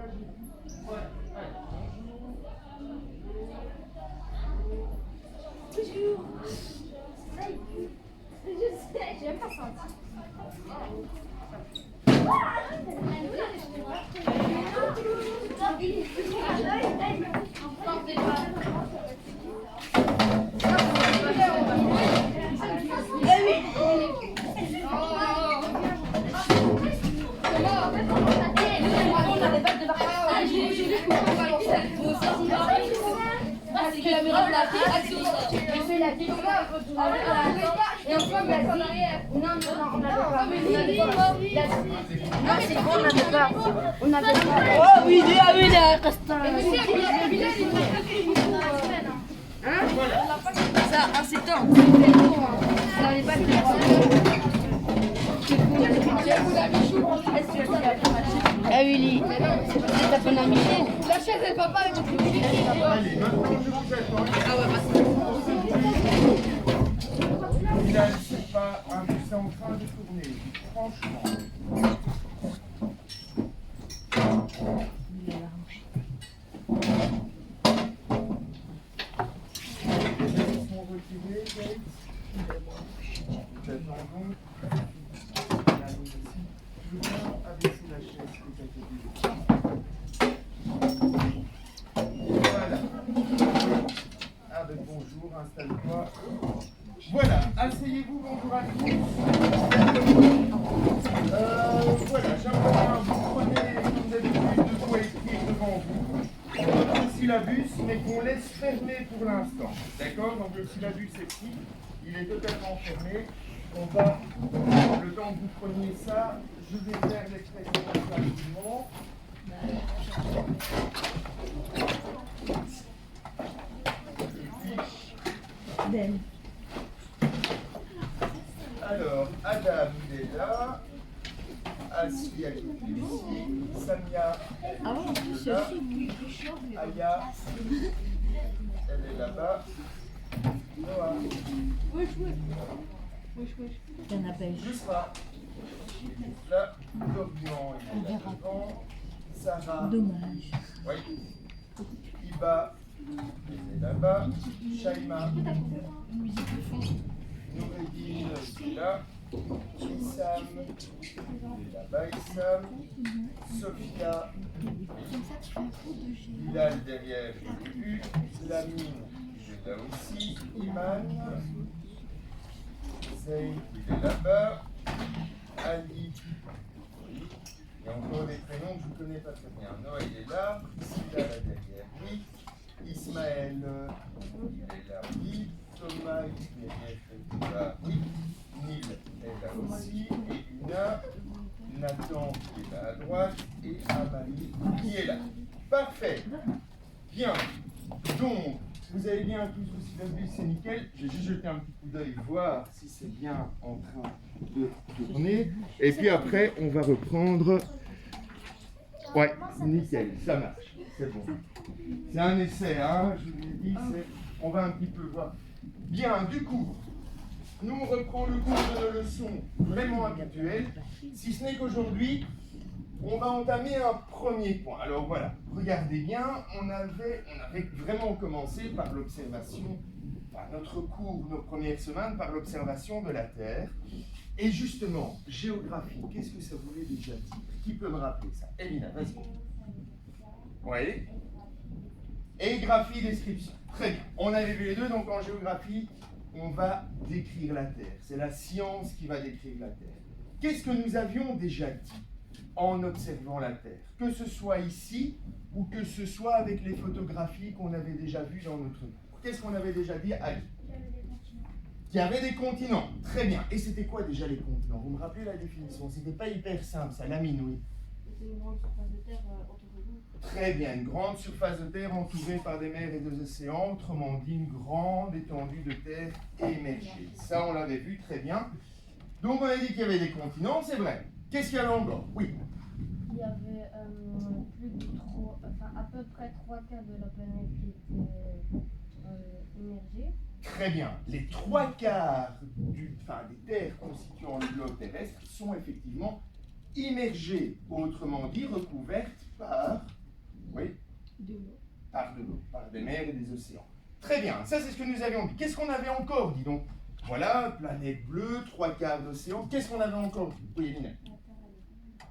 Bonjour. Je sais, j'ai même pas senti. On avait pas. Oh oui, ah oui, là, Hein? ça, en septembre. Ça n'avait pas été. Ah oui, t'as pas ami. La chaise de papa avec le public. Allez, maintenant je vous attends. Ah ouais, bah Bilal, c'est pas un c'est en train de tourner. Franchement. Les gens sont retirés, Gates. Nous attendons. Là, nous aussi. Je veux bien abaisser la chaise que tu as dit. Voilà. Ah ben bonjour, installe-toi. Voilà, asseyez-vous, bonjour à tous. Voilà, j'aimerais bien vous prenez, comme d'habitude, de quoi écrire devant vous. Notre syllabus, mais qu'on laisse fermer pour l'instant. D'accord? Donc le syllabus est ici, il est totalement fermé. On va, le temps que vous preniez ça, je vais faire l'expression rapidement. Alors, Adam, il est là. Asli, elle est ici. Samia, elle est là. Aya, elle est là-bas. Noah. Yusra, il est là. Dorian, il est là devant. Sarah. dommage. Oui. Iba, il est là-bas. Shaima. Noureddin, il est là. Issam, il est là-bas. Issam. Sophia. Bilal derrière, il est là. Lamine, il est là aussi. Iman. Zayd, il est là-bas. Ali. Il y a encore des prénoms que je ne connais pas très bien. Noah, il est là. Priscilla, là derrière, oui. Ismaël, il est là, oui. Thomas, il est là, oui. Nil est là aussi. Et Luna, Nathan qui est là à droite. Et Amalie qui est là. Parfait. Bien. Donc, vous avez bien tous vos syllabus, c'est nickel. Je vais juste jeter un petit coup d'œil, voir si c'est bien en train de tourner. Et puis après, on va reprendre. Ouais, nickel, ça marche. C'est bon. C'est un essai, hein, je vous l'ai dit, on va un petit peu voir. Bien, du coup, nous on reprend le cours de nos leçons vraiment habituelles, si ce n'est qu'aujourd'hui, on va entamer un premier point. Alors voilà, regardez bien, on avait vraiment commencé par l'observation, par notre cours, nos premières semaines, par l'observation de la Terre. Et justement, géographie, qu'est-ce que ça voulait déjà dire? Qui peut me rappeler ça? Elina, vas-y. Oui. Et graphie, description. Très bien. On avait vu les deux, donc en géographie, on va décrire la Terre. C'est la science qui va décrire la Terre. Qu'est-ce que nous avions déjà dit en observant la Terre? Que ce soit ici, ou que ce soit avec les photographies qu'on avait déjà vues dans notre cours. Qu'est-ce qu'on avait déjà dit, Ali? Qu'il y avait des continents. Très bien. Et c'était quoi déjà les continents? Vous me rappelez la définition? C'était pas hyper simple, ça, Lamine, oui. C'était une grande surface de terre entourée d'eau. Très bien, une grande surface de terre entourée par des mers et des océans, autrement dit une grande étendue de terre émergée. Ça, on l'avait vu, très bien. Donc, on a dit qu'il y avait des continents, c'est vrai. Qu'est-ce qu'il y avait encore? Oui. Il y avait à peu près 3/4 de la planète qui était immergée. Très bien. Les 3/4 des terres constituant le globe terrestre sont effectivement immergées, autrement dit recouvertes par des mers et des océans. Très bien, ça c'est ce que nous avions dit. Qu'est-ce qu'on avait encore dit? Donc, voilà, planète bleue, 3/4 d'océan. Qu'est-ce qu'on avait encore dit? Oui, Eline.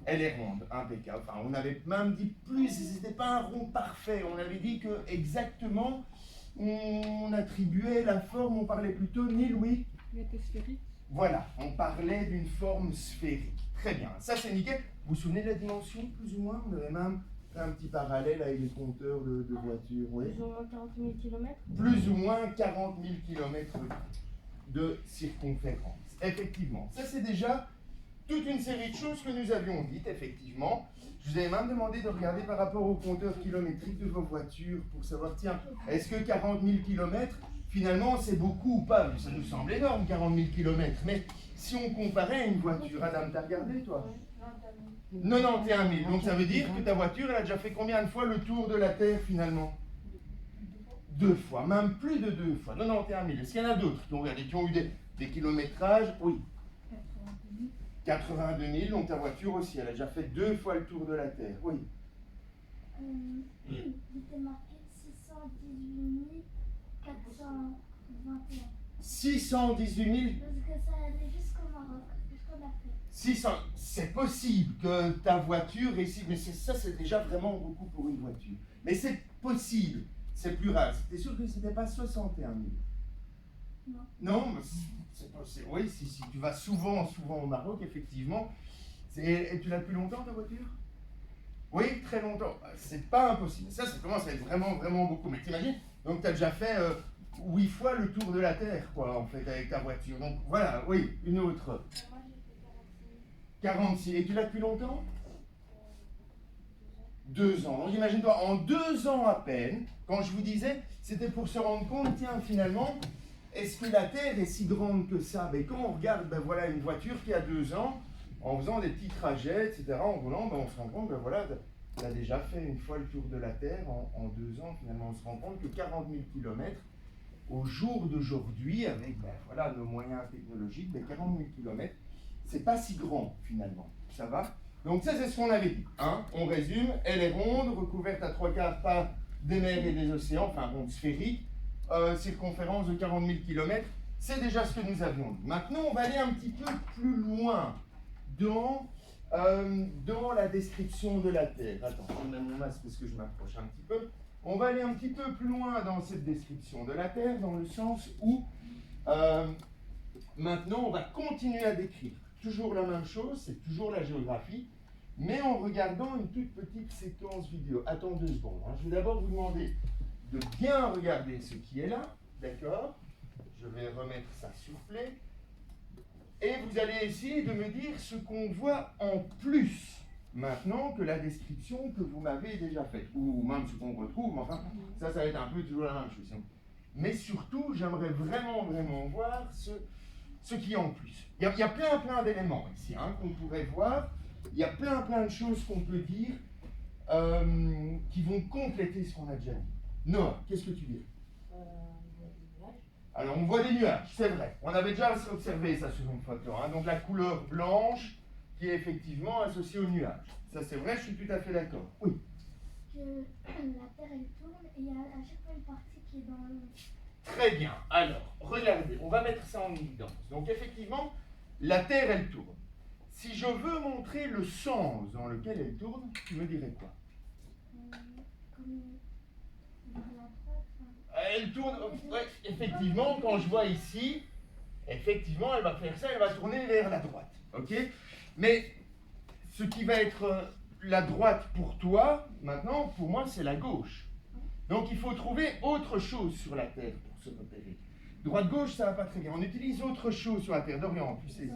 Elle est ronde, impeccable. Enfin, on avait même dit plus, c'était pas un rond parfait. On avait dit que exactement, on attribuait la forme, on parlait plutôt, ni Louis. Il était sphérique. Voilà, on parlait d'une forme sphérique. Très bien, ça c'est nickel. Vous vous souvenez de la dimension, plus ou moins? On avait même fait un petit parallèle avec les compteurs de voitures. Oui. Plus ou moins 40 000 km. Plus ou moins 40 000 km de circonférence. Effectivement, ça c'est déjà toute une série de choses que nous avions dites, effectivement. Je vous avais même demandé de regarder par rapport au compteur kilométrique de vos voitures pour savoir, tiens, est-ce que 40 000 km, finalement, c'est beaucoup ou pas? Ça nous semble énorme, 40 000 km, mais si on comparait à une voiture, Adam, t'as regardé, toi? 91 000. Donc ça veut dire que ta voiture, elle a déjà fait combien de fois le tour de la Terre, finalement? 2 fois, même plus de 2 fois, 91 000. Est-ce qu'il y en a d'autres qui ont regardé, qui ont eu des kilométrages? Oui. 82 000, donc ta voiture aussi, elle a déjà fait 2 fois le tour de la Terre. Oui. Il était marqué 618 421. 618 000. Parce que ça allait jusqu'au Maroc, jusqu'en Afrique. 600, c'est possible que ta voiture réussisse, mais ça c'est déjà vraiment beaucoup pour une voiture. Mais c'est possible, c'est plus rare. T'es sûr que c'était pas 61 000? Non. Non, mais c'est possible. Oui, si tu vas souvent au Maroc, effectivement. Et tu l'as depuis longtemps ta voiture? Oui, très longtemps. C'est pas impossible. Ça commence à être vraiment, vraiment beaucoup. Mais t'imagines, donc tu as déjà fait 8 fois le tour de la Terre, quoi, en fait, avec ta voiture. Donc voilà, oui, une autre. Moi j'ai fait 46. Et tu l'as depuis longtemps? 2 ans. Donc imagine-toi, en 2 ans à peine, quand je vous disais, c'était pour se rendre compte, tiens, finalement, est-ce que la Terre est si grande que ça? Mais quand on regarde, ben voilà, une voiture qui a 2 ans, en faisant des petits trajets, etc., en roulant, ben on se rend compte, ben voilà, elle a déjà fait une fois le tour de la Terre en 2 ans. Finalement, on se rend compte que 40 000 km, au jour d'aujourd'hui, avec ben voilà, nos moyens technologiques, ben 40 000 km, c'est pas si grand finalement. Ça va? Donc ça, c'est ce qu'on avait dit. Hein? On résume, elle est ronde, recouverte à 3/4 par des mers et des océans, enfin ronde sphérique, circonférence de 40 000 km. C'est déjà ce que nous avions dit. Maintenant, on va aller un petit peu plus loin dans la description de la Terre. Attends, je mets mon masque parce que je m'approche un petit peu. On va aller un petit peu plus loin dans cette description de la Terre, dans le sens où maintenant on va continuer à décrire toujours la même chose, c'est toujours la géographie, mais en regardant une toute petite séquence vidéo. Attends 2 secondes. Hein. Je vais d'abord vous demander de bien regarder ce qui est là, d'accord? Je vais remettre ça sur play. Et vous allez essayer de me dire ce qu'on voit en plus maintenant que la description que vous m'avez déjà faite, ou même ce qu'on retrouve, mais enfin, ça va être un peu toujours la même chose. Mais surtout, j'aimerais vraiment, vraiment voir ce qui est en plus. Il y a plein d'éléments ici hein, qu'on pourrait voir. Il y a plein de choses qu'on peut dire qui vont compléter ce qu'on a déjà dit. Noah, qu'est-ce que tu dis? Alors, on voit des nuages, c'est vrai. On avait déjà observé ça sur une photo. Hein. Donc, la couleur blanche qui est effectivement associée aux nuages. Ça, c'est vrai, je suis tout à fait d'accord. Oui. Que la Terre elle tourne et il y a à chaque fois une partie qui est dans le. Très bien. Alors, regardez, on va mettre ça en évidence. Donc, effectivement, la Terre, elle tourne. Si je veux montrer le sens dans lequel elle tourne, tu me dirais quoi? Comme vers la droite. Elle tourne, ouais, effectivement, quand je vois ici, effectivement, elle va faire ça, elle va tourner vers la droite. Ok? Mais ce qui va être la droite pour toi, maintenant, pour moi, c'est la gauche. Donc il faut trouver autre chose sur la Terre pour se repérer. Droite-gauche, ça va pas très bien. On utilise autre chose sur la Terre. Dorian, tu sais.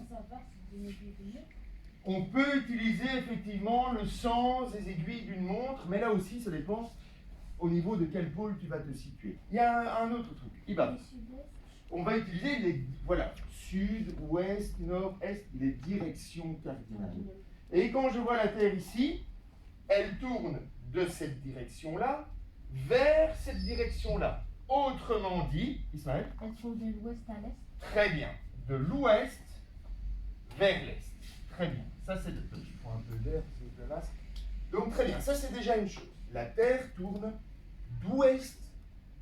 On peut utiliser effectivement le sens des aiguilles d'une montre, mais là aussi, ça dépend au niveau de quel pôle tu vas te situer. Il y a un autre truc. Iba. On va utiliser les, voilà, sud, ouest, nord, est, les directions cardinales. Et quand je vois la Terre ici, elle tourne de cette direction-là vers cette direction-là. Autrement dit, Ismaël? Elles sont de l'ouest à l'est. Très bien. De l'ouest vers l'est. Très bien. Ça, c'est... Je prends un peu d'air, c'est le masque. Donc, très bien. Ça, c'est déjà une chose. La Terre tourne d'ouest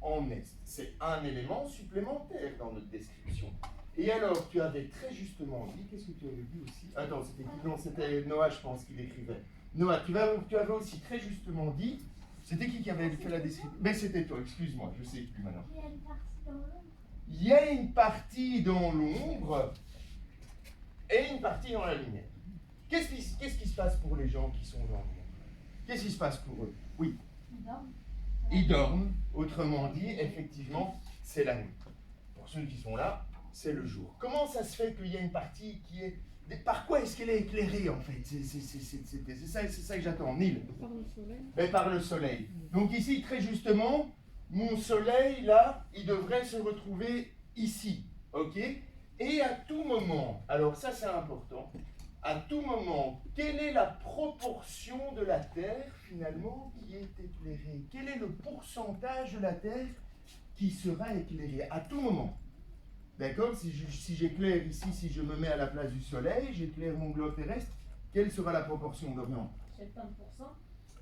en est. C'est un élément supplémentaire dans notre description. Et alors, tu avais très justement dit, qu'est-ce que tu avais dit aussi? Attends, c'était qui? Non, c'était Noah, je pense, qui l'écrivait. Noah, tu avais aussi très justement dit, c'était qui avait fait la description? Mais c'était toi, excuse-moi, je sais plus maintenant. Il y a une partie dans l'ombre. Il y a une partie dans l'ombre et une partie dans la lumière. Qu'est-ce qui se passe pour les gens qui sont dans l'ombre? Qu'est-ce qui se passe pour eux? Oui. Ils dorment. Autrement dit, effectivement, c'est la nuit. Pour ceux qui sont là, c'est le jour. Comment ça se fait qu'il y a une partie qui est... Par quoi est-ce qu'elle est éclairée, en fait? C'est ça que j'attends. Neil? Par le soleil. Mais par le soleil. Donc ici, très justement, mon soleil, là, il devrait se retrouver ici. OK? Et à tout moment, alors ça c'est important, à tout moment, quelle est la proportion de la Terre, finalement, qui est éclairée? Quel est le pourcentage de la Terre qui sera éclairée? À tout moment. D'accord? Si j'éclaire ici, si je me mets à la place du Soleil, j'éclaire mon globe terrestre, quelle sera la proportion, Dorian? 70%.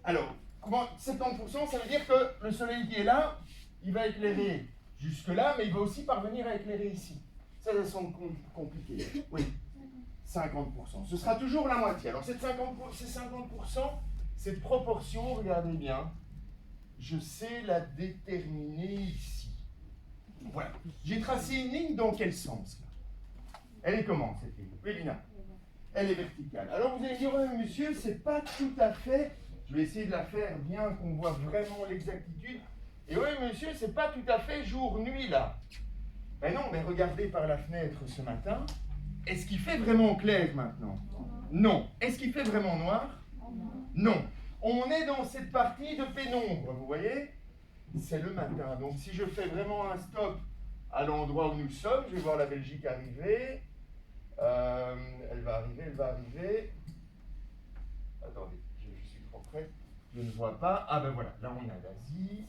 Alors, comment 70%, ça veut dire que le Soleil qui est là, il va éclairer jusque-là, mais il va aussi parvenir à éclairer ici. Ça semble compliqué. Oui, 50%. Ce sera toujours la moitié. Alors, ces 50%, cette proportion, regardez bien, je sais la déterminer ici. Voilà. J'ai tracé une ligne dans quel sens là? Elle est comment cette ligne? Oui, Lina? Elle est verticale. Alors vous allez dire, oui, monsieur, c'est pas tout à fait. Je vais essayer de la faire bien qu'on voit vraiment l'exactitude. Et oui, monsieur, c'est pas tout à fait jour-nuit là. Ben non, mais regardez par la fenêtre ce matin. Est-ce qu'il fait vraiment clair maintenant? Non. Est-ce qu'il fait vraiment noir? Non. On est dans cette partie de pénombre, vous voyez? C'est le matin. Donc si je fais vraiment un stop à l'endroit où nous sommes, je vais voir la Belgique arriver. Elle va arriver. Attendez, je suis trop près. Je ne vois pas. Ah ben voilà, là on a l'Asie.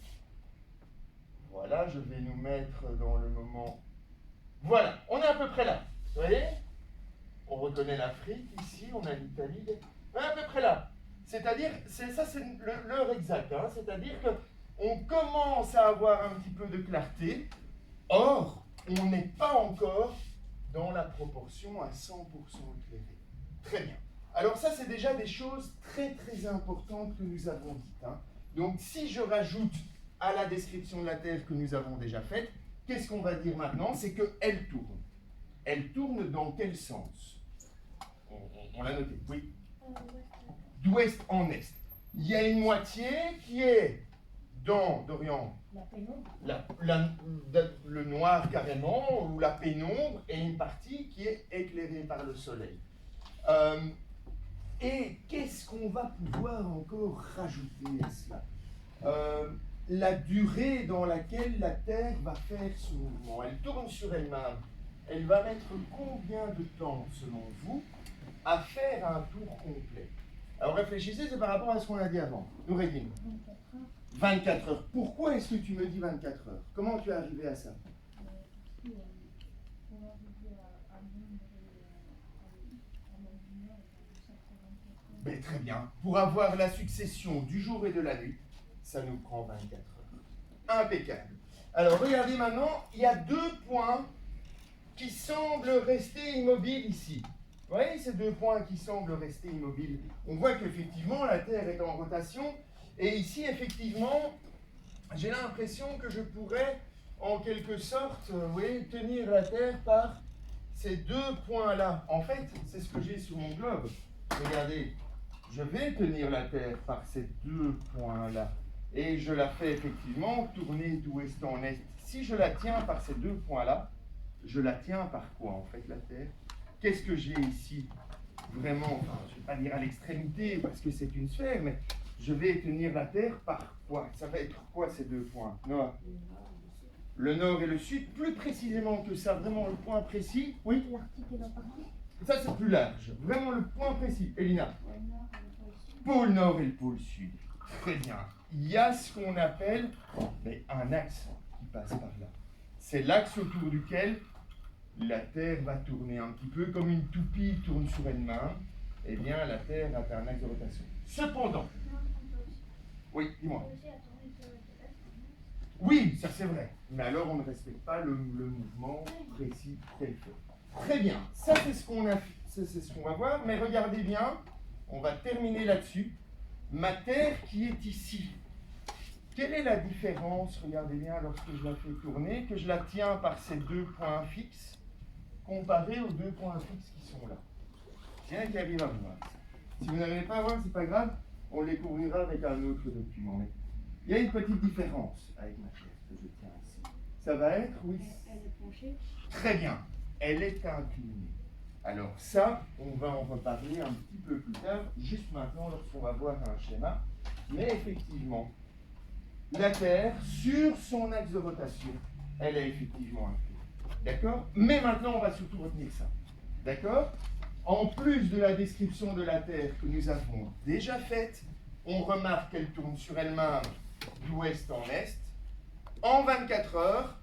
Voilà, je vais nous mettre dans le moment. Voilà, on est à peu près là. Vous voyez? On reconnaît l'Afrique ici, on a l'Italie. On est à peu près là. C'est-à-dire, c'est l'heure exacte. Hein, c'est-à-dire que on commence à avoir un petit peu de clarté. Or, on n'est pas encore dans la proportion à 100% éclairée. Très bien. Alors ça, c'est déjà des choses très très importantes que nous avons dites. Hein. Donc si je rajoute à la description de la Terre que nous avons déjà faite, qu'est-ce qu'on va dire maintenant? C'est qu'elle tourne. Elle tourne dans quel sens? On l'a noté, oui. D'ouest en est. Il y a une moitié qui est dans, Dorian, La pénombre. le noir carrément, ou la pénombre, et une partie qui est éclairée par le soleil. Et qu'est-ce qu'on va pouvoir encore rajouter à cela? La durée dans laquelle la Terre va faire son mouvement. Elle tourne sur elle-même. Elle va mettre combien de temps, selon vous, à faire un tour complet? Alors réfléchissez, c'est par rapport à ce qu'on a dit avant. Noureddin. 24 heures. Pourquoi est-ce que tu me dis 24 heures? Comment tu es arrivé à ça? Ben, très bien. Pour avoir la succession du jour et de la nuit, ça nous prend 24 heures. Impeccable. Alors regardez maintenant, il y a deux points qui semblent rester immobiles ici. Vous voyez ces deux points qui semblent rester immobiles? On voit qu'effectivement la Terre est en rotation. Et ici, effectivement, j'ai l'impression que je pourrais, en quelque sorte, tenir la Terre par ces deux points-là. En fait, c'est ce que j'ai sur mon globe. Regardez, je vais tenir la Terre par ces deux points-là. Et je la fais effectivement tourner d'ouest en est. Si je la tiens par ces deux points-là, je la tiens par quoi, en fait, la Terre? Qu'est-ce que j'ai ici? Vraiment, enfin, je ne vais pas dire à l'extrémité, parce que c'est une sphère, mais je vais tenir la Terre par quoi? Ça va être quoi ces deux points? Noah? Le nord et le sud, plus précisément que ça, vraiment le point précis. Oui? L'Arctique et l'Antarctique. Ça c'est plus large, vraiment le point précis. Elina? Pôle nord et le pôle sud. Très bien. Il y a ce qu'on appelle un axe qui passe par là. C'est l'axe autour duquel la Terre va tourner un petit peu comme une toupie tourne sur elle-même. Eh bien, la Terre a un axe de rotation. Cependant, oui, dis-moi. Oui, ça c'est vrai. Mais alors on ne respecte pas le mouvement précis tel que. Très bien, ça c'est ce qu'on va voir, mais regardez bien, on va terminer là-dessus. Ma Terre qui est ici. Quelle est la différence, regardez bien, lorsque je la fais tourner, que je la tiens par ces deux points fixes, comparé aux deux points fixes qui sont là? Tiens, qui arrive à voir. Si vous n'arrivez pas à voir, c'est pas grave, on les couvrira avec un autre document. Mais il y a une petite différence avec ma Terre que je tiens ici. Ça va être, oui. Elle est penchée. Très bien, elle est inclinée. Alors ça, on va en reparler un petit peu plus tard, juste maintenant lorsqu'on va voir un schéma. Mais effectivement, la Terre, sur son axe de rotation, elle est effectivement inclinée. D'accord? Mais maintenant, on va surtout retenir ça. D'accord? En plus de la description de la Terre que nous avons déjà faite, on remarque qu'elle tourne sur elle-même d'ouest en est en 24 heures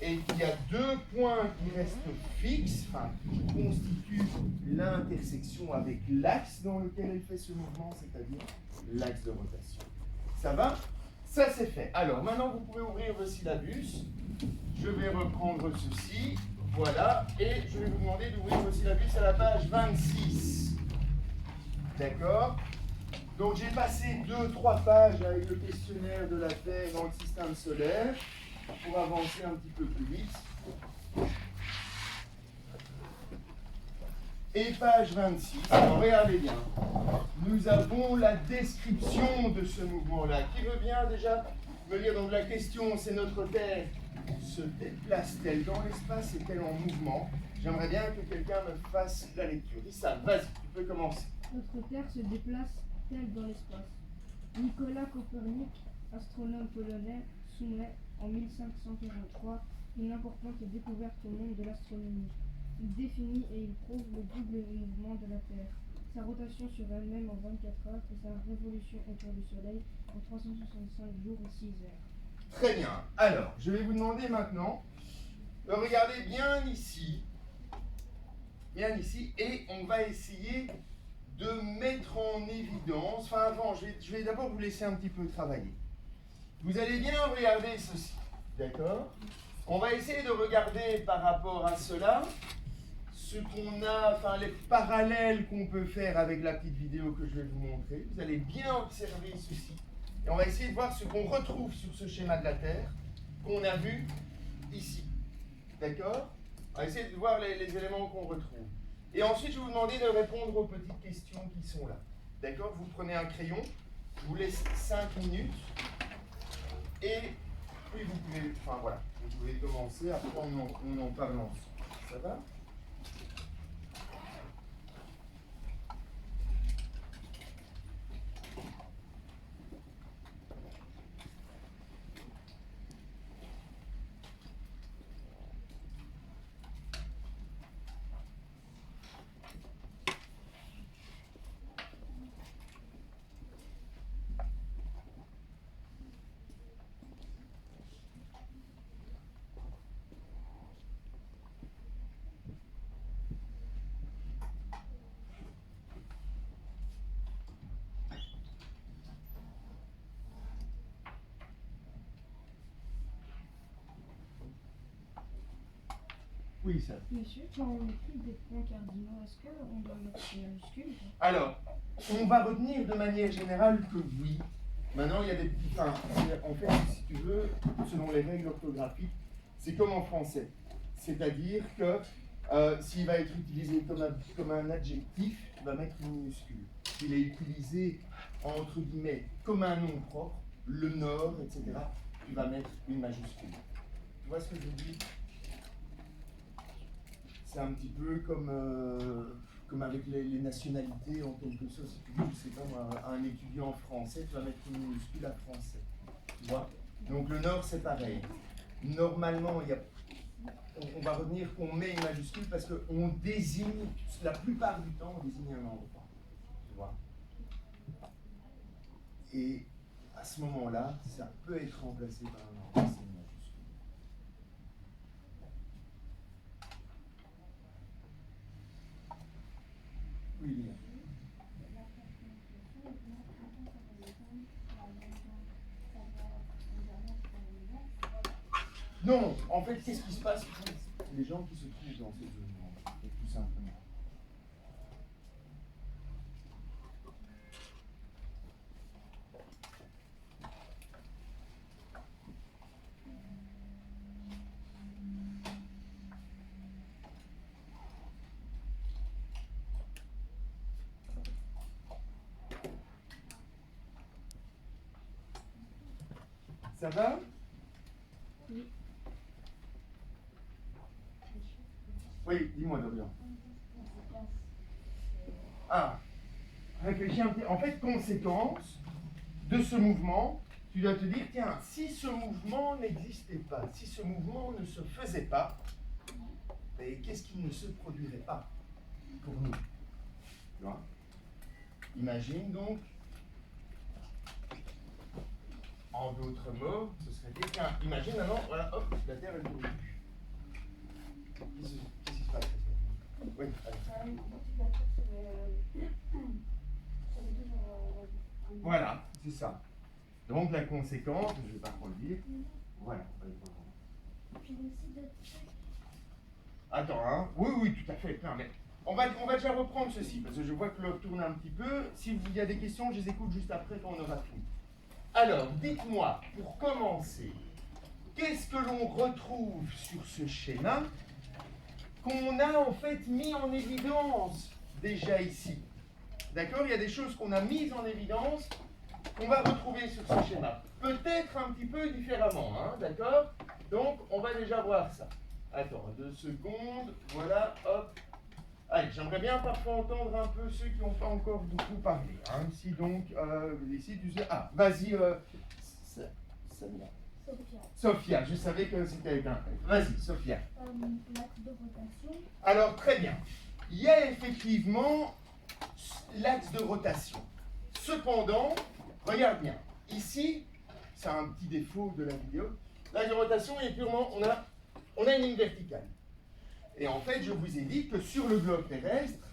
et qu'il y a deux points qui restent fixes, enfin, qui constituent l'intersection avec l'axe dans lequel elle fait ce mouvement, c'est-à-dire l'axe de rotation. Ça va? Ça c'est fait. Alors maintenant vous pouvez ouvrir le syllabus. Je vais reprendre ceci. Voilà. Et je vais vous demander d'ouvrir le syllabus à la page 26. D'accord? Donc j'ai passé 2-3 pages avec le questionnaire de la Terre dans le système solaire pour avancer un petit peu plus vite. Et page 26, alors regardez bien, nous avons la description de ce mouvement-là. Qui veut bien déjà me lire? Donc la question, c'est notre Terre se déplace-t-elle dans l'espace? Est-elle en mouvement? J'aimerais bien que quelqu'un me fasse la lecture. Issa, vas-y, tu peux commencer. Notre Terre se déplace-t-elle dans l'espace? Nicolas Copernic, astronome polonais, soumet en 1543 une importante découverte au monde de l'astronomie. Il définit et il prouve le double mouvement de la Terre, sa rotation sur elle-même en 24 heures et sa révolution autour du Soleil en 365 jours et 6 heures. Très bien. Alors, je vais vous demander maintenant de regarder bien ici, et on va essayer de mettre en évidence, enfin avant, je vais d'abord vous laisser un petit peu travailler. Vous allez bien regarder ceci, d'accord? On va essayer de regarder par rapport à cela, ce qu'on a, enfin les parallèles qu'on peut faire avec la petite vidéo que je vais vous montrer. Vous allez bien observer ceci. Et on va essayer de voir ce qu'on retrouve sur ce schéma de la Terre, qu'on a vu ici. D'accord? On va essayer de voir les éléments qu'on retrouve. Et ensuite, je vais vous demander de répondre aux petites questions qui sont là. D'accord? Vous prenez un crayon, je vous laisse 5 minutes. Et puis vous pouvez, enfin voilà, vous pouvez commencer, après on en parle ensemble. Ça va? Oui, ça. Monsieur, quand on écrit des points cardinaux, est-ce qu'on doit mettre des majuscules? Alors, on va retenir de manière générale que oui. Maintenant, il y a des petits. Enfin, en fait, si tu veux, selon les règles orthographiques, c'est comme en français. C'est-à-dire que s'il va être utilisé comme un adjectif, tu vas mettre une minuscule. S'il est utilisé, entre guillemets, comme un nom propre, le Nord, etc., tu vas mettre une majuscule. Tu vois ce que je veux dire? C'est un petit peu comme avec les nationalités, en quelque sorte. Si tu dis, je sais pas moi, un étudiant français, tu vas mettre une minuscule à français. Tu vois? Donc le Nord, c'est pareil. Normalement, on va retenir qu'on met une majuscule parce qu'on désigne, la plupart du temps, on désigne un endroit. Tu vois? Et à ce moment-là, ça peut être remplacé par un endroit. C'est une majuscule. Oui, bien. Non, en fait, qu'est-ce qui se passe pour les gens qui se trouvent dans cette zone, tout simplement? Ça va? Oui, dis-moi, Dorian. Ah, réfléchis un petit. En fait, conséquence de ce mouvement, tu dois te dire, tiens, si ce mouvement n'existait pas, si ce mouvement ne se faisait pas, mais qu'est-ce qui ne se produirait pas pour nous? Tu vois? Imagine donc, en d'autres mots, ce serait dire, tiens, imagine maintenant, voilà, hop, la Terre elle tourne. Qu'est-ce qui se passe? Oui, allez. Voilà, c'est ça. Donc la conséquence, je ne vais pas trop le dire. Voilà. Attends, hein. Oui, oui, tout à fait. Non, mais on va déjà reprendre ceci, parce que je vois que l'heure tourne un petit peu. S'il y a des questions, je les écoute juste après quand on aura fini. Alors, dites-moi, pour commencer, qu'est-ce que l'on retrouve sur ce schéma qu'on a en fait mis en évidence déjà ici? D'accord? Il y a des choses qu'on a mises en évidence qu'on va retrouver sur ce schéma. Peut-être un petit peu différemment, hein, d'accord? Donc, on va déjà voir ça. Attends, 2 secondes, voilà, hop. Allez, j'aimerais bien parfois entendre un peu ceux qui n'ont pas encore beaucoup parlé. Hein. Ici donc, ici tu sais... Ah, vas-y, Sophia. Sophia, je savais que c'était quelqu'un. Vas-y, Sophia. L'axe de rotation. Alors, très bien. Il y a effectivement l'axe de rotation. Cependant, regarde bien. Ici, c'est un petit défaut de la vidéo. L'axe de rotation est purement... On a une ligne verticale. Et en fait, je vous ai dit que sur le globe terrestre,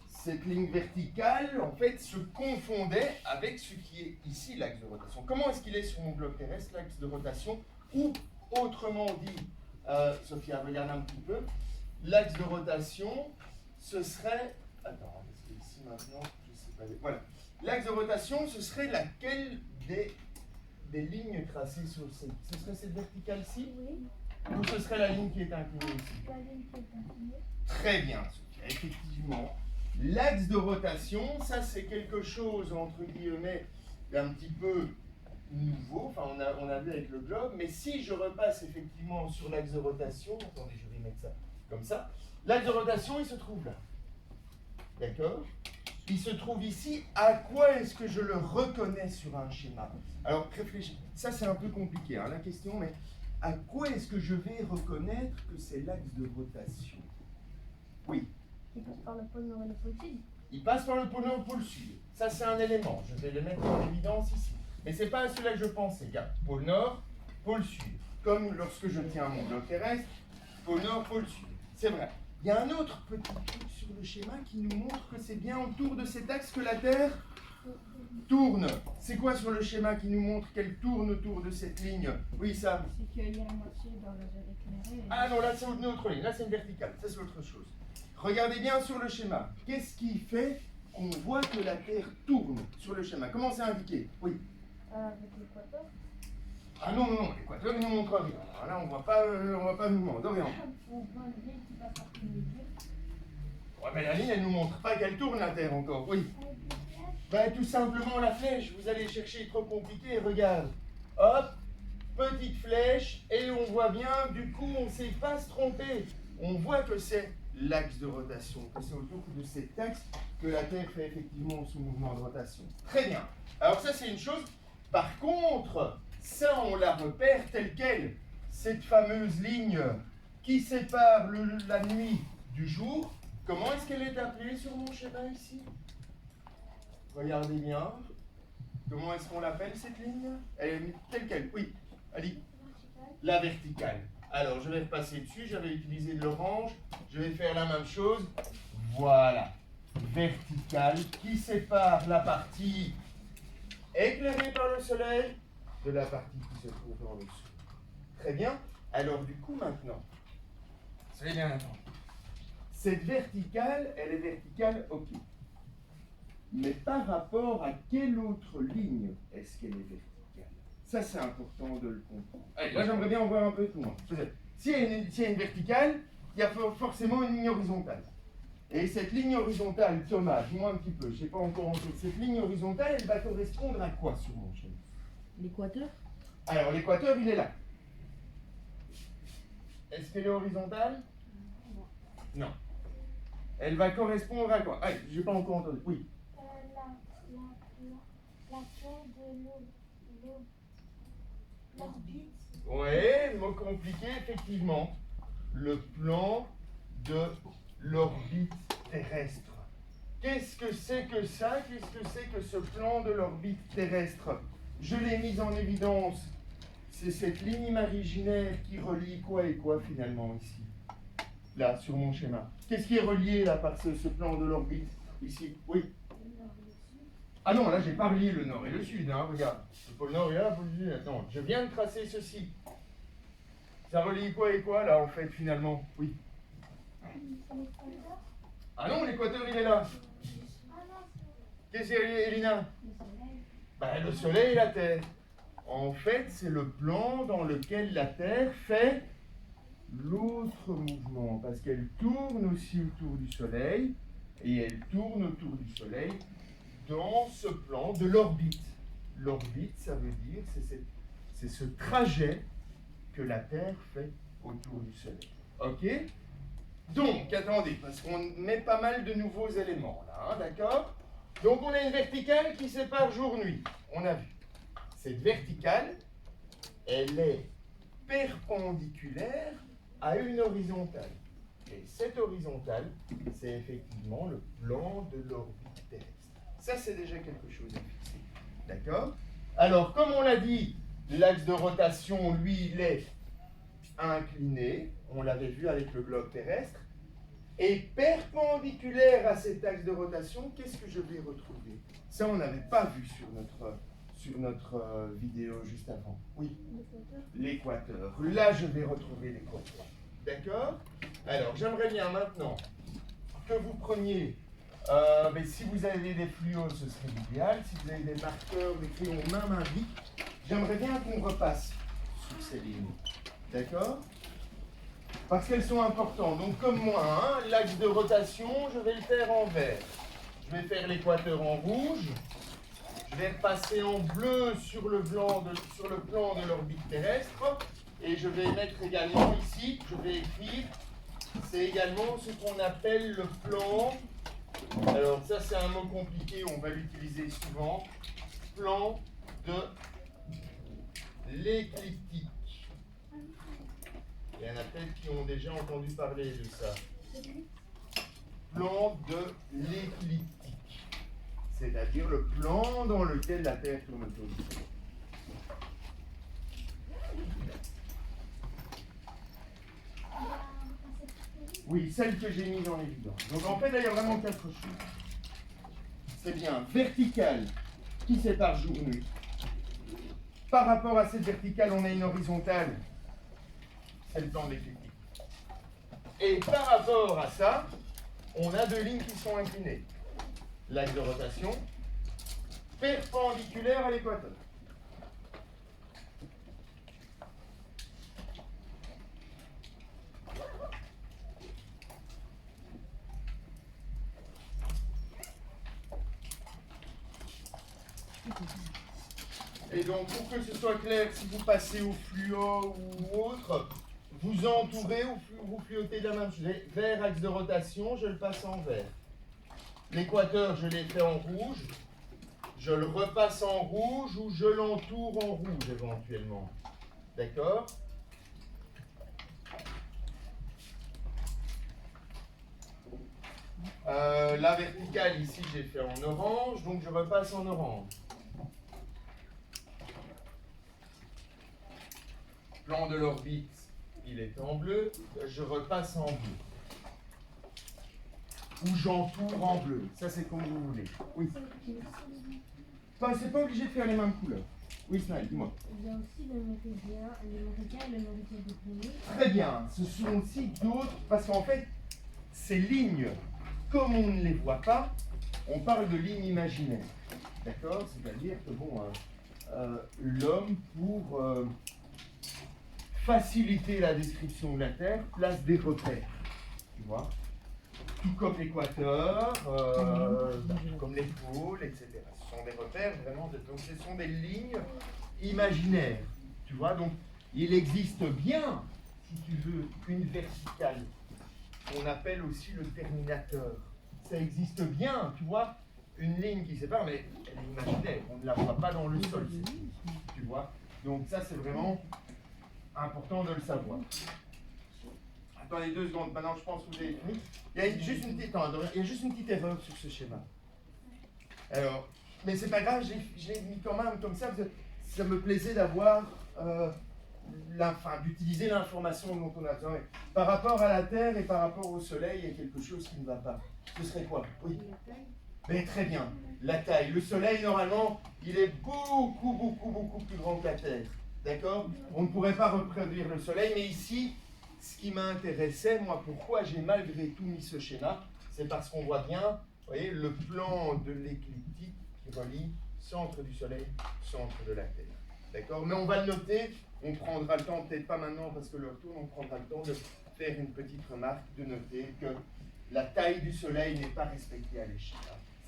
cette ligne verticale, en fait, se confondait avec ce qui est ici l'axe de rotation. Comment est-ce qu'il est sur mon globe terrestre, l'axe de rotation? Ou, autrement dit, Sophia, regarde un petit peu, l'axe de rotation, ce serait... Attends, parce que ici, maintenant, je ne sais pas... Voilà. L'axe de rotation, ce serait laquelle des lignes tracées sur cette... Ce serait cette verticale-ci? Oui. Ou ce serait la ligne qui est inclinée ici? La ligne qui est inclinée. Très bien, Sophia. Effectivement, l'axe de rotation, ça c'est quelque chose, entre guillemets, d'un petit peu nouveau. Enfin, on a vu avec le globe, mais si je repasse effectivement sur l'axe de rotation, attendez, je vais mettre ça comme ça, l'axe de rotation, il se trouve là. D'accord? Il se trouve ici. À quoi est-ce que je le reconnais sur un schéma? Alors, réfléchis. Ça, c'est un peu compliqué, hein, la question, mais à quoi est-ce que je vais reconnaître que c'est l'axe de rotation? Oui. Il passe par le pôle nord et le pôle sud. Il passe par le pôle nord et le pôle sud. Ça, c'est un élément. Je vais le mettre en évidence ici. Mais ce n'est pas à celui-là que je pensais. Regarde, pôle nord, pôle sud. Comme lorsque je tiens mon globe terrestre, pôle nord, pôle sud. C'est vrai. Il y a un autre petit truc sur le schéma qui nous montre que c'est bien autour de cet axe que la Terre tourne. C'est quoi sur le schéma qui nous montre qu'elle tourne autour de cette ligne? Oui, ça. C'est qu'il y a la moitié dans la zone éclairée. Ah non, là c'est une autre ligne. Là c'est une verticale. Ça c'est autre chose. Regardez bien sur le schéma. Qu'est-ce qui fait qu'on voit que la Terre tourne sur le schéma? Comment c'est indiqué? Oui. Avec l'équateur. Ah non, non, non, l'équateur ne nous montre rien. Alors là, on ne voit pas le mouvement. Dorian. On voit une ligne qui passe par le milieu. Ouais, mais la ligne, elle ne nous montre pas qu'elle tourne la Terre encore. Oui. Avec une flèche. Ben, tout simplement la flèche. Vous allez chercher trop compliqué. Regarde. Hop. Petite flèche. Et on voit bien, du coup, on ne s'est pas se tromper. On voit que c'est l'axe de rotation. Que c'est autour de cet axe que la Terre fait effectivement son mouvement de rotation. Très bien. Alors ça, c'est une chose. Par contre, ça, on la repère telle quelle. Cette fameuse ligne qui sépare la nuit du jour. Comment est-ce qu'elle est appelée sur mon schéma ici? Regardez bien. Comment est-ce qu'on l'appelle cette ligne? Elle est telle quelle. Oui, Ali. La verticale. Alors, je vais repasser dessus. J'avais utilisé de l'orange. Je vais faire la même chose. Voilà. Verticale qui sépare la partie éclairée par le soleil de la partie qui se trouve en dessous. Très bien. Alors du coup maintenant, soyez bien attendus. Cette verticale, elle est verticale, ok. Mais par rapport à quelle autre ligne est-ce qu'elle est verticale? Ça, c'est important de le comprendre. Allez, là, j'aimerais bien en voir un peu tout le monde. S'il y a une verticale, il y a forcément une ligne horizontale. Et cette ligne horizontale, Thomas, dis-moi un petit peu, je ne sais pas encore en tête. Cette ligne horizontale, elle va correspondre à quoi sur mon schéma? L'équateur? Alors, l'équateur, il est là. Est-ce qu'elle est horizontale? Non. Elle va correspondre à quoi? Ah, je n'ai pas encore entendu. Oui. La quai de l'orbite. Oui, mot compliqué, effectivement. Le plan de l'orbite terrestre. Qu'est-ce que c'est que ça? Qu'est-ce que c'est que ce plan de l'orbite terrestre? Je l'ai mis en évidence. C'est cette ligne imaginaire qui relie quoi et quoi finalement ici? Là, sur mon schéma. Qu'est-ce qui est relié là par ce plan de l'orbite? Ici, oui. Ah non, là, j'ai pas relié le nord et le sud, hein, regarde. Le pôle nord est là, le pôle sud. Non, je viens de tracer ceci. Ça relie quoi et quoi, là, en fait, finalement? Oui. Ah non, l'équateur, il est là. Qu'est-ce qu'il y a, Elina? Ben, le soleil et la Terre. En fait, c'est le plan dans lequel la Terre fait l'autre mouvement, parce qu'elle tourne aussi autour du soleil, et elle tourne autour du soleil dans ce plan de l'orbite. L'orbite, ça veut dire, c'est ce trajet que la Terre fait autour du soleil. Ok? Donc, attendez, parce qu'on met pas mal de nouveaux éléments là, hein, d'accord? Donc, on a une verticale qui sépare jour-nuit. On a vu. Cette verticale, elle est perpendiculaire à une horizontale. Et cette horizontale, c'est effectivement le plan de l'orbite terrestre. Ça, c'est déjà quelque chose à fixer. D'accord? Alors, comme on l'a dit, l'axe de rotation, lui, il est incliné. On l'avait vu avec le globe terrestre. Et perpendiculaire à cet axe de rotation, qu'est-ce que je vais retrouver? Ça, on n'avait pas vu sur notre vidéo juste avant. Oui, l'équateur. Là, je vais retrouver l'équateur. D'accord? Alors, j'aimerais bien maintenant que vous preniez, mais si vous avez des fluos, ce serait l'idéal. Si vous avez des marqueurs, des crayons main vie, j'aimerais bien qu'on repasse sur ces lignes. D'accord? Parce qu'elles sont importantes. Donc, comme moi, hein, l'axe de rotation, je vais le faire en vert. Je vais faire l'équateur en rouge. Je vais repasser en bleu sur le plan de l'orbite terrestre. Et je vais mettre également ici, je vais écrire, c'est également ce qu'on appelle le plan. Alors, ça, c'est un mot compliqué, on va l'utiliser souvent. Plan de l'écliptique. Il y en a peut-être qui ont déjà entendu parler de ça. Plan de l'écliptique. C'est-à-dire le plan dans lequel la Terre tourne autour du Soleil. Oui, celle que j'ai mise en évidence. Donc en fait, là, il y a vraiment quatre choses. C'est bien verticale qui sépare jour-nuit. Par rapport à cette verticale, on a une horizontale. C'est le plan d'écliptique. Et par rapport à ça, on a deux lignes qui sont inclinées. L'axe de rotation perpendiculaire à l'équateur. Et donc, pour que ce soit clair, si vous passez au fluo ou autre, vous entourez ou vous fluotez de la même chose. Vert, axe de rotation, je le passe en vert. L'équateur, je l'ai fait en rouge. Je le repasse en rouge ou je l'entoure en rouge éventuellement. D'accord? La verticale, ici, j'ai fait en orange, donc je repasse en orange. Plan de l'orbite, il est en bleu, je repasse en bleu. Ou j'entoure en bleu, ça c'est comme vous voulez. Oui. Enfin, c'est pas obligé de faire les mêmes couleurs. Oui, Ismaël, dis-moi. Il y a aussi le méridien et le méridien de Greenwich. Très bien, ce sont aussi d'autres, parce qu'en fait, ces lignes, comme on ne les voit pas, on parle de lignes imaginaires. D'accord? C'est-à-dire que bon, l'homme, pour faciliter la description de la Terre, place des repères. Tu vois? Tout comme l'équateur, comme les pôles, etc. Ce sont des repères vraiment, donc ce sont des lignes imaginaires. Tu vois? Donc il existe bien, si tu veux, une verticale qu'on appelle aussi le terminateur. Ça existe bien, tu vois? Une ligne qui sépare, mais elle est imaginaire, on ne la voit pas dans le sol, tu vois. Donc ça, c'est vraiment important de le savoir. Attendez 2 secondes, maintenant je pense que vous avez fini. Il y a juste une petite erreur sur ce schéma. Alors, mais c'est pas grave, je l'ai mis quand même comme ça, parce que ça me plaisait d'avoir, d'utiliser l'information dont on a besoin. Par rapport à la Terre et par rapport au Soleil, il y a quelque chose qui ne va pas. Ce serait quoi? Oui. Mais très bien, la taille. Le Soleil, normalement, il est beaucoup plus grand que la Terre. D'accord? On ne pourrait pas reproduire le Soleil, mais ici, ce qui m'intéressait, moi, pourquoi j'ai malgré tout mis ce schéma, c'est parce qu'on voit bien, vous voyez, le plan de l'écliptique qui relie centre du Soleil, centre de la Terre. D'accord? Mais on va le noter, on prendra le temps, peut-être pas maintenant parce que l'heure tourne, on prendra le temps de faire une petite remarque, de noter que la taille du Soleil n'est pas respectée à l'échelle.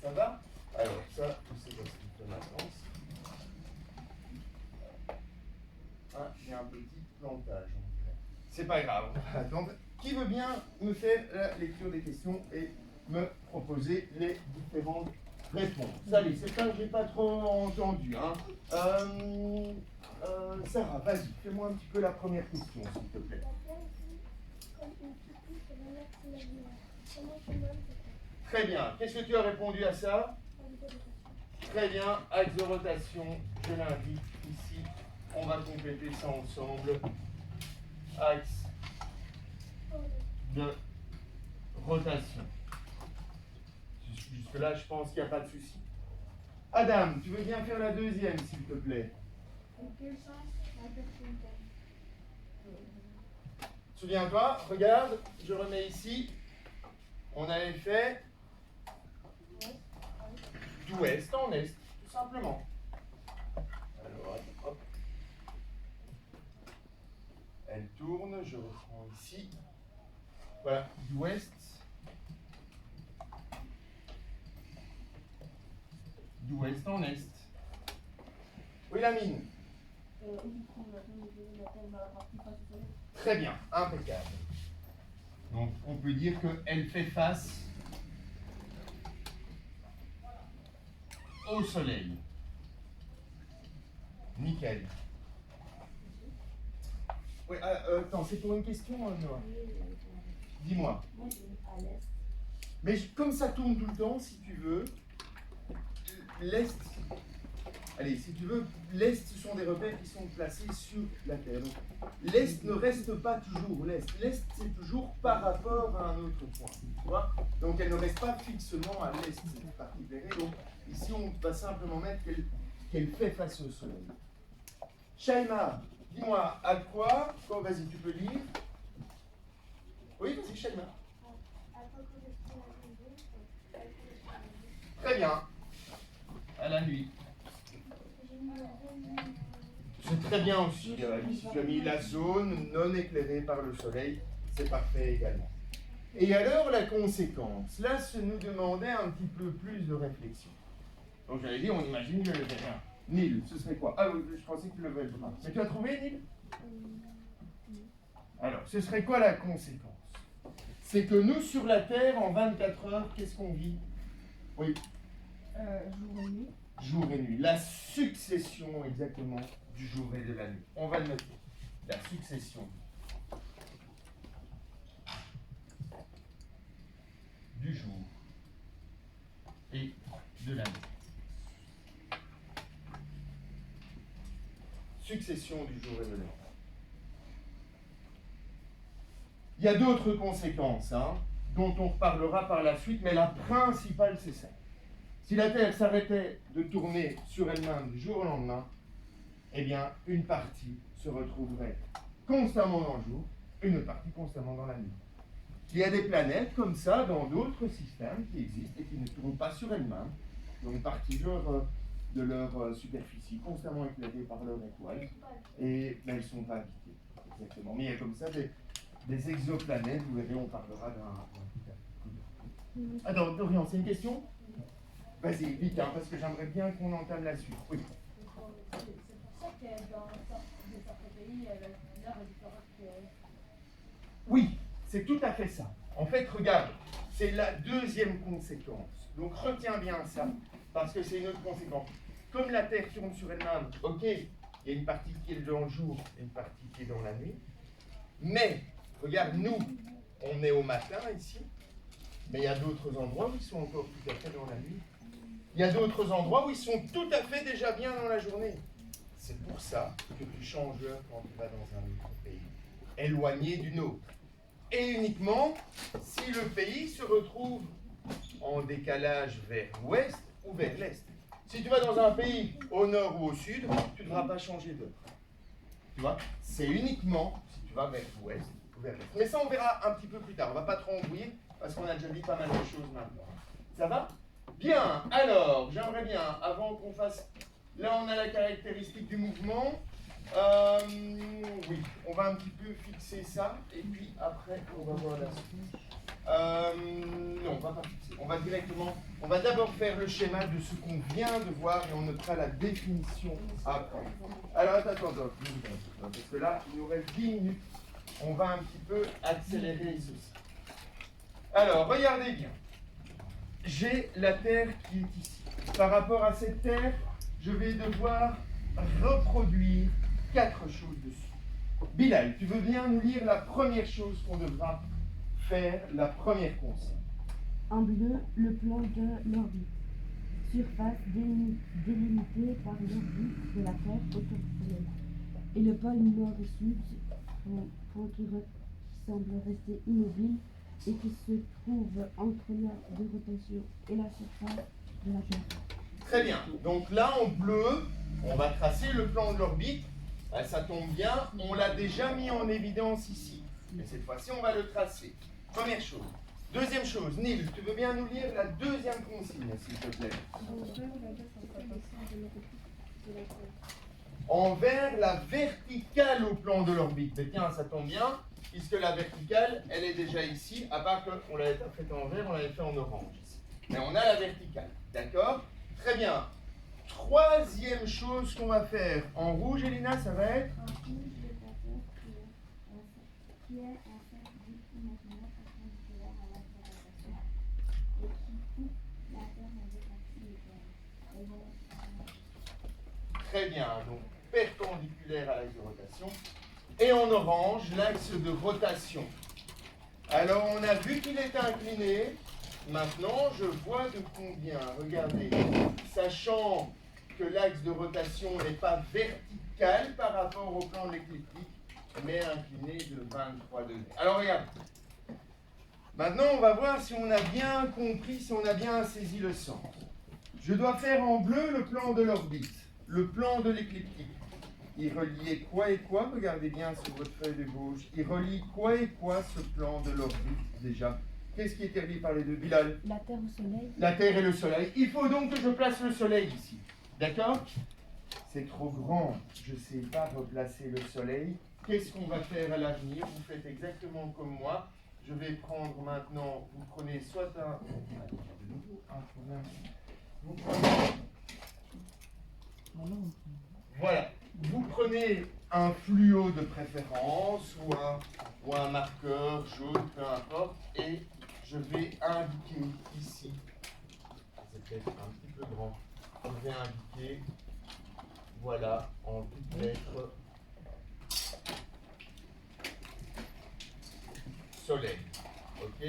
Ça va? Alors, ça, c'est votre de maintenance. Ah, j'ai un petit plantage, on dirait. C'est pas grave, on va attendre. Qui veut bien me faire la lecture des questions et me proposer les différentes réponses? Allez, c'est ça que j'ai pas trop entendu. Hein. Sarah, vas-y, fais-moi un petit peu la première question, s'il te plaît. Très bien. Qu'est-ce que tu as répondu à ça? Très bien. Axe de rotation, je l'indique ici. On va compléter ça ensemble. Axe de rotation. Jusque-là, je pense qu'il n'y a pas de souci. Adam, tu veux bien faire la deuxième, s'il te plaît? Dans quel sens la Terre tourne-t-elle? Souviens-toi, regarde, je remets ici. On avait fait d'ouest en est, tout simplement. Alors, hop. Elle tourne, je reprends ici. Voilà, d'ouest. D'ouest en est. Oui, la mine. Très bien, impeccable. Donc, on peut dire qu'elle fait face au soleil. Nickel. Oui, attends, c'est pour une question, Noah? Dis-moi. Mais comme ça tourne tout le temps, si tu veux, l'Est, allez, si tu veux, l'Est, ce sont des repères qui sont placés sur la Terre. Donc, l'Est ne reste pas toujours l'Est. L'Est, c'est toujours par rapport à un autre point. Tu vois? Donc, elle ne reste pas fixement à l'Est, cette partie éclairée. Donc, ici, on va simplement mettre qu'elle fait face au soleil. Shaima, dis-moi, à quoi? Oh, vas-y, tu peux lire. Oui, vas-y, Shaima. Très bien. À la nuit. C'est très bien aussi. Si tu as mis la zone non éclairée par le soleil, c'est parfait également. Et alors, la conséquence. Là, ça nous demandait un petit peu plus de réflexion. Donc, j'allais dire, on imagine que le terrain. Nil, ce serait quoi? Ah oui, je pensais que tu le verrais pas. Mais tu as trouvé, Nil? Alors, ce serait quoi la conséquence? C'est que nous, sur la Terre, en 24 heures, qu'est-ce qu'on vit? Oui. Jour et nuit. Jour et nuit. La succession, exactement, du jour et de la nuit. On va le noter. La succession du jour et de la nuit. Succession du jour et de la nuit. Il y a d'autres conséquences, dont on reparlera par la suite, mais la principale, c'est ça. Si la Terre s'arrêtait de tourner sur elle-même du jour au lendemain, eh bien, une partie se retrouverait constamment dans le jour, une autre partie constamment dans la nuit. Il y a des planètes comme ça dans d'autres systèmes qui existent et qui ne tournent pas sur elles-mêmes, qui ont une partie de leur superficie constamment éclairée par leur étoile, et elles ne sont pas habitées. Exactement. Mais il y a comme ça des exoplanètes, vous verrez, on parlera d'un. Alors, Dorian, c'est une question? Vas-y, vite, hein, parce que j'aimerais bien qu'on entame la suite. Oui. C'est pour ça que dans certains pays, l'heure est différente que... Oui, c'est tout à fait ça. En fait, regarde, c'est la deuxième conséquence. Donc retiens bien ça, parce que c'est une autre conséquence. Comme la Terre tourne sur elle-même, ok, il y a une partie qui est dans le jour et une partie qui est dans la nuit. Mais, regarde, nous, on est au matin ici, mais il y a d'autres endroits où ils sont encore tout à fait dans la nuit. Il y a d'autres endroits où ils sont tout à fait déjà bien dans la journée. C'est pour ça que tu changes l'heure quand tu vas dans un autre pays, éloigné du nôtre. Et uniquement si le pays se retrouve en décalage vers l'ouest ou vers l'est. Si tu vas dans un pays au nord ou au sud, tu ne devras pas changer d'heure. Tu vois, c'est uniquement si tu vas vers l'ouest ou vers l'est. Mais ça, on verra un petit peu plus tard. On ne va pas trop embrouiller parce qu'on a déjà dit pas mal de choses maintenant. Ça va? Bien, alors, j'aimerais bien, avant qu'on fasse... Là, on a la caractéristique du mouvement. Oui, on va un petit peu fixer ça, et puis après, on va voir la suite. Non, on va pas fixer. On va directement... On va d'abord faire le schéma de ce qu'on vient de voir, et on notera la définition après. Alors, attends, parce que là, il nous reste 10 minutes. On va un petit peu accélérer ceci. Alors, regardez bien. J'ai la Terre qui est ici. Par rapport à cette Terre, je vais devoir reproduire 4 choses dessus. Bilal, tu veux bien nous lire la première chose qu'on devra faire, la première consigne? En bleu, le plan de l'orbite. Surface délimitée par l'orbite de la Terre autour du Soleil. Et le pôle nord et sud, point qui semble rester immobile et qui se trouve entre l'axe de rotation et la surface de la Terre. Très bien. Donc là, en bleu, on va tracer le plan de l'orbite. Ça tombe bien, on l'a déjà mis en évidence ici. Mais cette fois-ci, on va le tracer. Première chose. Deuxième chose, Neil, tu veux bien nous lire la deuxième consigne, s'il te plaît? Envers la verticale au plan de l'orbite. Mais tiens, ça tombe bien, puisque la verticale, elle est déjà ici, à part qu'on l'avait pas fait en vert, on l'avait fait en orange ici. Mais on a la verticale, d'accord? Très bien. Troisième chose qu'on va faire en rouge, Elina, ça va être En rouge, l'équateur qui est un cercle imaginaire perpendiculaire à l'axe de rotation et qui coupe la Terre en deux parties égales. très bien, donc perpendiculaire à l'axe de rotation. Et en orange, l'axe de rotation. Alors on a vu qu'il est incliné. Maintenant, je vois de combien. Regardez, sachant que l'axe de rotation n'est pas vertical par rapport au plan de l'écliptique, mais incliné de 23 degrés. Alors regarde. Maintenant, on va voir si on a bien compris, si on a bien saisi le sens. Je dois faire en bleu le plan de l'orbite, le plan de l'écliptique. Il reliait quoi et quoi? Regardez bien sur votre feuille de gauche. Il relie quoi et quoi ce plan de l'orbite déjà? Qu'est-ce qui est relié par les deux, Bilal? La Terre au Soleil. La Terre et le Soleil. Il faut donc que je place le Soleil ici. D'accord? C'est trop grand. Je ne sais pas replacer le Soleil. Qu'est-ce qu'on va faire à l'avenir? Vous faites exactement comme moi. Je vais prendre maintenant, vous prenez soit un... De nouveau, un problème. Vous prenez... Voilà. Vous prenez un fluo de préférence ou un marqueur jaune, peu importe, et je vais indiquer ici, c'est peut-être un petit peu grand, je vais indiquer, voilà, en toutes lettres, Soleil. Ok?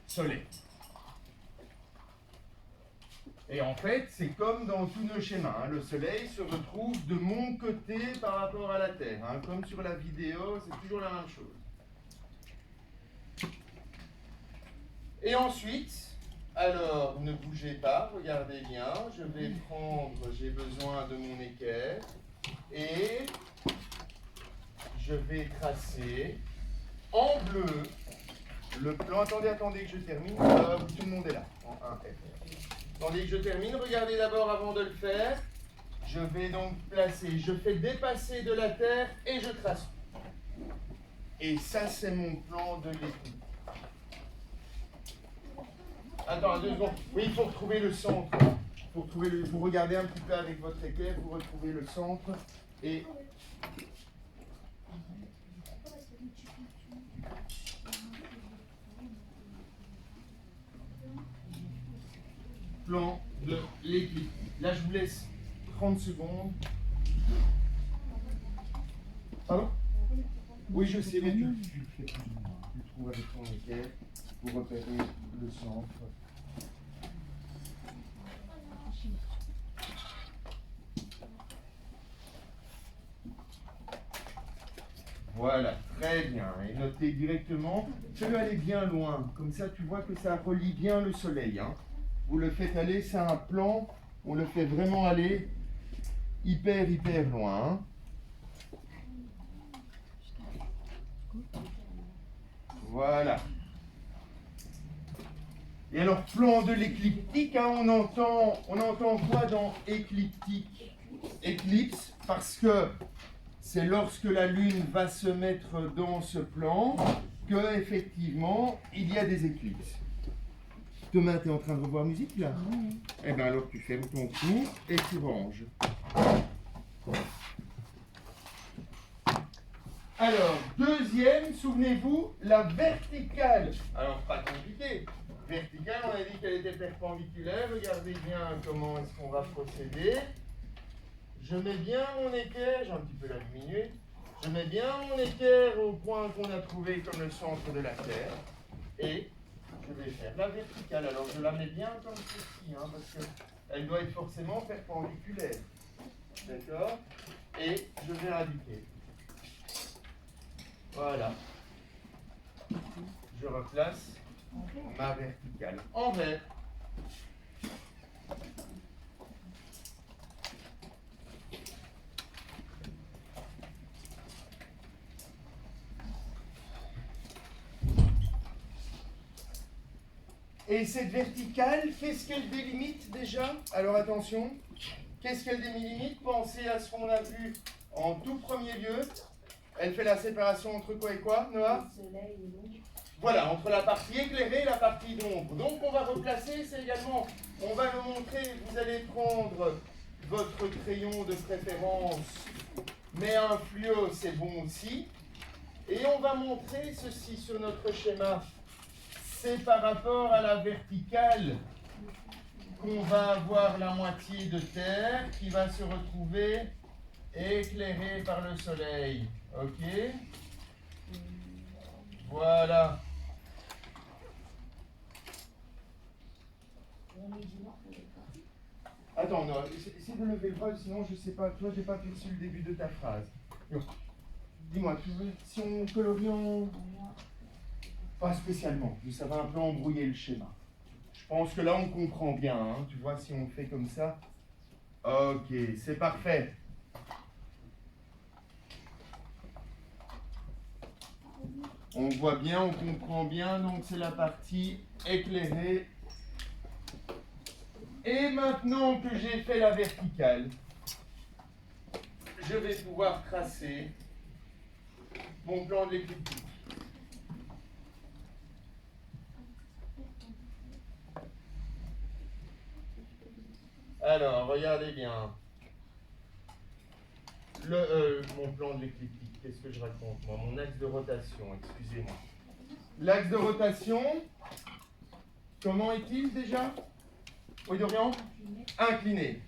Soleil. Et en fait, c'est comme dans tous nos schémas. Hein. Le Soleil se retrouve de mon côté par rapport à la Terre. Hein. Comme sur la vidéo, c'est toujours la même chose. Et ensuite, Alors, ne bougez pas, regardez bien. Je vais prendre, j'ai besoin de mon équerre. Et je vais tracer en bleu le plan. Attendez que je termine. Tout le monde est là. En 1F. Attendez que je termine. Regardez d'abord avant de le faire. Je vais donc placer, je fais dépasser de la terre et je trace. Et ça, c'est mon plan de l'équipe. Attends, 2 secondes. Oui, il faut retrouver le centre. Vous regardez un petit peu avec votre équerre, vous retrouvez le centre. Et plan de l'équipe. Là, je vous laisse 30 secondes. Pardon? Oui, je sais, mais tu le fais plus ou moins. Tu le trouves avec ton équerre pour repérer le centre. Voilà, très bien. Et notez directement, fais-le aller bien loin. Comme ça, tu vois que ça relie bien le soleil. Hein. Vous le faites aller, c'est un plan, on le fait vraiment aller hyper loin. Hein. Voilà. Et alors, plan de l'écliptique, hein, on entend quoi dans écliptique? Éclipse, parce que c'est lorsque la Lune va se mettre dans ce plan que, effectivement, il y a des éclipses. Thomas, tu es en train de revoir musique, là? Oui. Eh bien, alors, tu fermes ton trou et tu ranges. Alors, deuxième, souvenez-vous, la verticale. Alors, pas compliqué. Verticale, on a dit qu'elle était perpendiculaire. Regardez bien comment est-ce qu'on va procéder. Je mets bien mon équerre, j'ai un petit peu la diminuer. Je mets bien mon équerre au point qu'on a trouvé comme le centre de la Terre. Et je vais faire la verticale. Alors, je la mets bien comme ceci, hein, parce qu'elle doit être forcément perpendiculaire. D'accord? Et je vais indiquer. Voilà. Je replace ma verticale en vert. Et cette verticale, qu'est-ce qu'elle délimite déjà? Alors attention, qu'est-ce qu'elle délimite? Pensez à ce qu'on a vu en tout premier lieu. Elle fait la séparation entre quoi et quoi, Noah? Soleil et l'ombre. Voilà, entre la partie éclairée et la partie d'ombre. Donc on va replacer, c'est également, on va le montrer, vous allez prendre votre crayon de préférence, mais un fluo c'est bon aussi. Et on va montrer ceci sur notre schéma. C'est par rapport à la verticale qu'on va avoir la moitié de terre qui va se retrouver éclairée par le soleil. Ok? Voilà. Attends, non, essaie de lever le bras, sinon je sais pas, toi j'ai pas perçu le début de ta phrase. Dis-moi, tu veux, si on colorie en... Pas spécialement, ça va un peu embrouiller le schéma. Je pense que là on comprend bien, hein, tu vois, si on le fait comme ça. Ok, c'est parfait. On voit bien, on comprend bien, donc c'est la partie éclairée. Et maintenant que j'ai fait la verticale, je vais pouvoir tracer mon plan de l'écliptique. Alors, regardez bien. Mon plan de l'écliptique, qu'est-ce que je raconte moi? Mon axe de rotation, excusez-moi. L'axe de rotation, comment est-il déjà? Oui, Dorian? Incliné.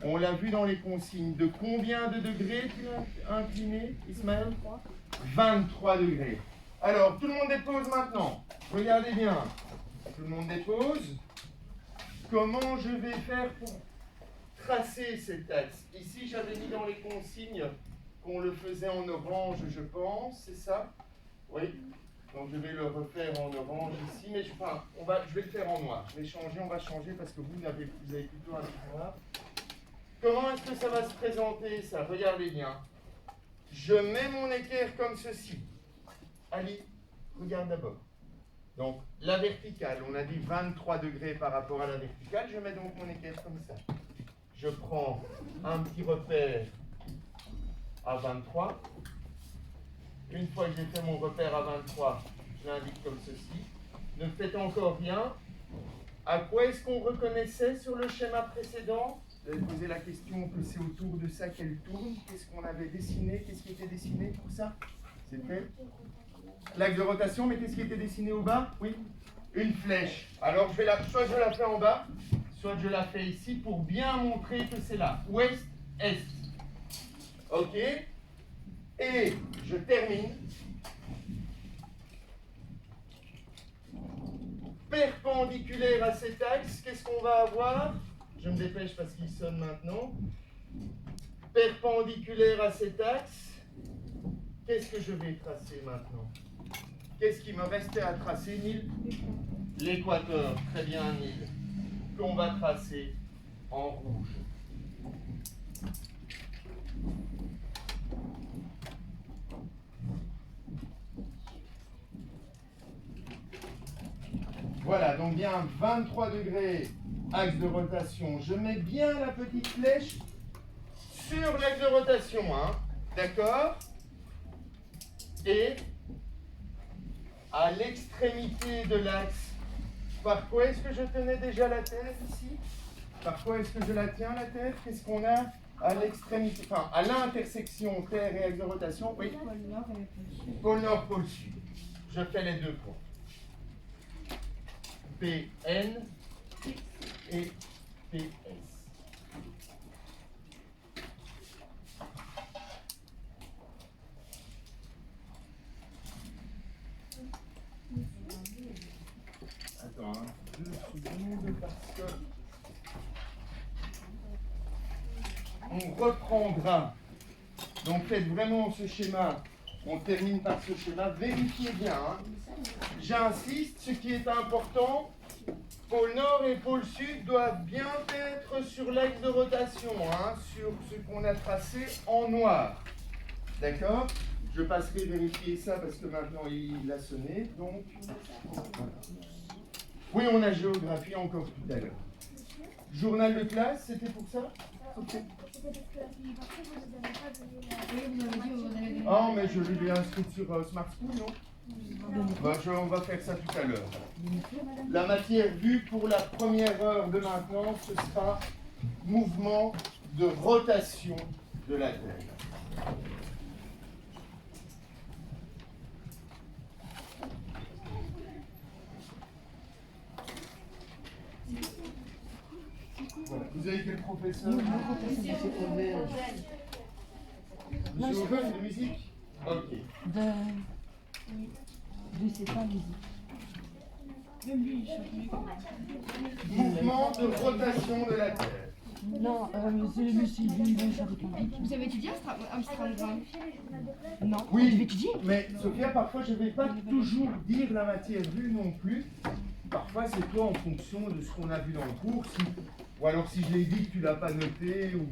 On l'a vu dans les consignes. De combien de degrés tu as incliné, Ismaël? 23 degrés. Alors, tout le monde dépose maintenant. Regardez bien. Tout le monde dépose. Comment je vais faire pour tracer cet axe? Ici, j'avais mis dans les consignes qu'on le faisait en orange, je pense, c'est ça? Oui. Donc je vais le refaire en orange ici, mais je vais le faire en noir. Je vais changer, on va changer parce que vous avez plutôt un truc noir. Comment est-ce que ça va se présenter ça? Regardez bien. Je mets mon équerre comme ceci. Ali, regarde d'abord. Donc la verticale, on a dit 23 degrés par rapport à la verticale. Je mets donc mon équerre comme ça. Je prends un petit repère à 23. Une fois que j'ai fait mon repère à 23, je l'indique comme ceci. Ne faites encore rien. À quoi est-ce qu'on reconnaissait sur le schéma précédent? Vous avez posé la question que c'est autour de ça qu'elle tourne. Qu'est-ce qu'on avait dessiné? Qu'est-ce qui était dessiné pour ça? C'était l'axe de rotation, mais qu'est-ce qui était dessiné au bas? Oui, une flèche. Alors soit je la fais en bas, soit je la fais ici pour bien montrer que c'est là. Ouest, est. Ok? Et je termine. Perpendiculaire à cet axe, qu'est-ce qu'on va avoir? Je me dépêche parce qu'il sonne maintenant. Perpendiculaire à cet axe, qu'est-ce que je vais tracer maintenant? Qu'est-ce qui me restait à tracer, Nil? L'équateur, très bien, Nil, qu'on va tracer en rouge. Voilà, donc bien 23 degrés, axe de rotation. Je mets bien la petite flèche sur l'axe de rotation, hein, d'accord? Et à l'extrémité de l'axe, par quoi est-ce que je tenais déjà la Terre ici? Par quoi est-ce que je la tiens, la Terre? Qu'est-ce qu'on a à l'extrémité, enfin à l'intersection Terre et axe de rotation? Oui. Pôle Nord et pôle Sud. Pôle Nord, pôle Sud. Je fais les deux points. PN et PS. Attends, 2 secondes parce que on reprendra. Donc faites vraiment ce schéma. On termine par ce schéma. Vérifiez bien. Hein. J'insiste, ce qui est important, pôle Nord et pôle Sud doivent bien être sur l'axe de rotation, hein, sur ce qu'on a tracé en noir. D'accord? Je passerai vérifier ça parce que maintenant il a sonné. Donc, oui, on a géographie encore tout à l'heure. Journal de classe, c'était pour ça? Okay. C'était parce que la semaine passée, vous nous avez pas donné la... Oui, vous avez dit, vous allez donner. Ah, mais je l'ai inscrit sur Smart School, non? Bah, on va faire ça tout à l'heure. La matière vue pour la première heure de maintenant, ce sera mouvement de rotation de la Terre. Voilà. Vous avez quel professeur? Monsieur Auvergne de musique? Ok. C'est pas musique. Mouvement de rotation de la Terre. Non, c'est le monsieur Vous avez étudié Amsterdam? Non, Oui, je vais étudier. mais Sophia, parfois je ne vais pas toujours dire la matière vue non plus. Parfois c'est toi en fonction de ce qu'on a vu dans le cours. Ou alors si je l'ai dit que tu ne l'as pas noté, ou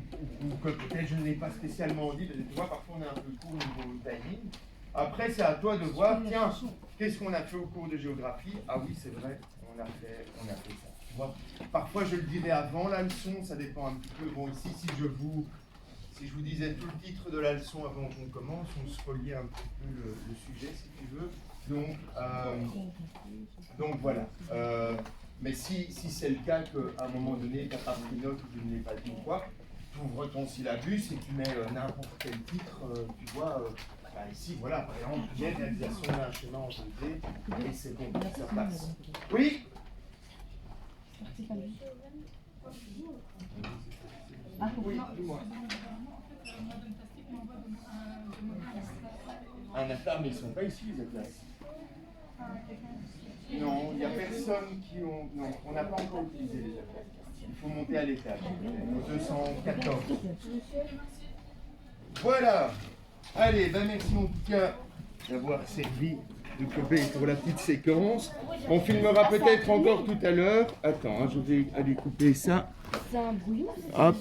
que peut-être je ne l'ai pas spécialement dit. Tu vois, parfois on est un peu court au niveau timing. Après c'est à toi de voir, tiens, qu'est-ce qu'on a fait au cours de géographie? Ah oui, c'est vrai, on a fait ça. Tu vois, parfois je le dirai avant la leçon, ça dépend un petit peu. Bon, ici, si je vous disais tout le titre de la leçon avant qu'on commence, on se reliait un petit peu le sujet, si tu veux. Donc voilà. Mais si c'est le cas qu'à un moment donné, tu n'as pas pris note ou je ne l'ai pas dit ou quoi, tu ouvres ton syllabus et tu mets n'importe quel titre, tu vois. Ici, voilà, par exemple, il y a une réalisation d'un schéma en 2D et c'est bon, ça passe. Oui? Oui, dis-moi. Un atlas, mais ils ne sont pas ici, les atlas. Non, il n'y a personne qui ont... Non, on n'a pas encore utilisé les atlas. Il faut monter à l'étage, au 214. Voilà. Allez, ben merci en tout cas d'avoir servi pour la petite séquence. On filmera peut-être encore tout à l'heure. Attends, hein, je vais aller couper ça. C'est un bouillon. Hop.